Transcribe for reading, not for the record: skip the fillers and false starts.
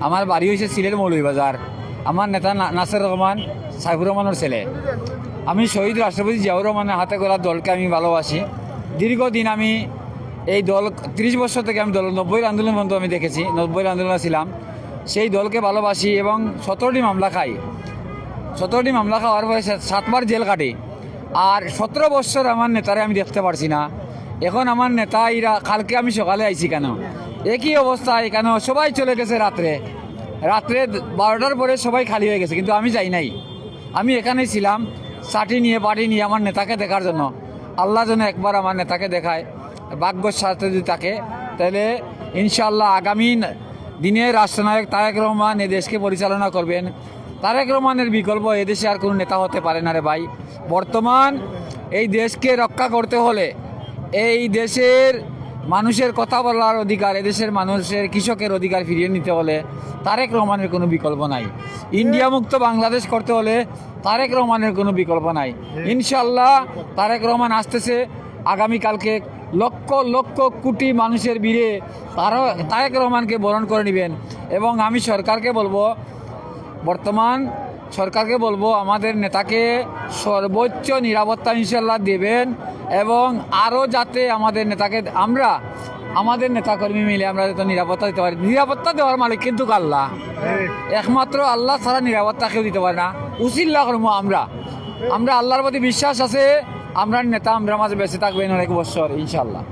আমার বাড়ি হয়েছে সিলেট মৌলভীবাজার। আমার নেতা নাসির রহমান সাইফুর রহমানের ছেলে। আমি শহীদ রাষ্ট্রপতি জিয়াউর রহমানের হাতে গড়া দলকে আমি ভালোবাসি। দীর্ঘদিন আমি এই দল 30 বছর থেকে আমি দল 90-এর আন্দোলন পর্যন্ত আমি দেখেছি, 90-এর আন্দোলনে ছিলাম। সেই দলকে ভালোবাসি এবং 17টি মামলা খাই। 17টি মামলা খাওয়ার পরে 7বার জেল কাটি। আর 17 বছর আমার নেতারে আমি দেখতে পারছি না। এখন আমার নেতা এরা কালকে আমি সকালে আইছি কেন একই অবস্থায়, কেন সবাই চলে গেছে রাত্রে 12টার পরে সবাই খালি হয়ে গেছে, কিন্তু আমি যাই নাই। আমি এখানেই ছিলাম চাটি নিয়ে পাটি নিয়ে আমার নেতাকে দেখার জন্য। আল্লাহ যেন একবার আমার নেতাকে দেখায়, ভাগ্যর সাথে যদি থাকে, তাহলে ইনশাআল্লাহ আগামী দিনে রাষ্ট্রনায়ক তারেক রহমান এ দেশকে পরিচালনা করবেন। তারেক রহমানের বিকল্প এদেশে আর কোনো নেতা হতে পারে না রে ভাই। বর্তমান এই দেশকে রক্ষা করতে হলে, এই দেশের মানুষের কথা বলার অধিকার, এদেশের মানুষের কৃষকের অধিকার ফিরিয়ে নিতে হলে তারেক রহমানের কোনো বিকল্প নাই। ইন্ডিয়া মুক্ত বাংলাদেশ করতে হলে তারেক রহমানের কোনো বিকল্প নাই। ইনশাল্লাহ তারেক রহমান আসতেছে আগামীকালকে। লক্ষ লক্ষ কোটি মানুষের ভিড়ে তারেক রহমানকে বরণ করে নেবেন। এবং আমি সরকারকে বলবো, বর্তমান সরকারকে বলবো আমাদের নেতাকে সর্বোচ্চ নিরাপত্তা ইনশাল্লাহ দেবেন। এবং আরও যাতে আমাদের নেতাকে আমাদের নেতাকর্মী মিলে আমরা যাতে নিরাপত্তা দিতে পারি। নিরাপত্তা দেওয়ার মালিক কিন্তু আল্লাহ, একমাত্র আল্লাহ ছাড়া নিরাপত্তা কেউ দিতে পারে না। উসিল্লা করবো আমরা আল্লাহর প্রতি বিশ্বাস আছে। আমরা নেতা আমরা মাঝে বেঁচে থাকবেন অনেক বছর ইনশাল্লাহ।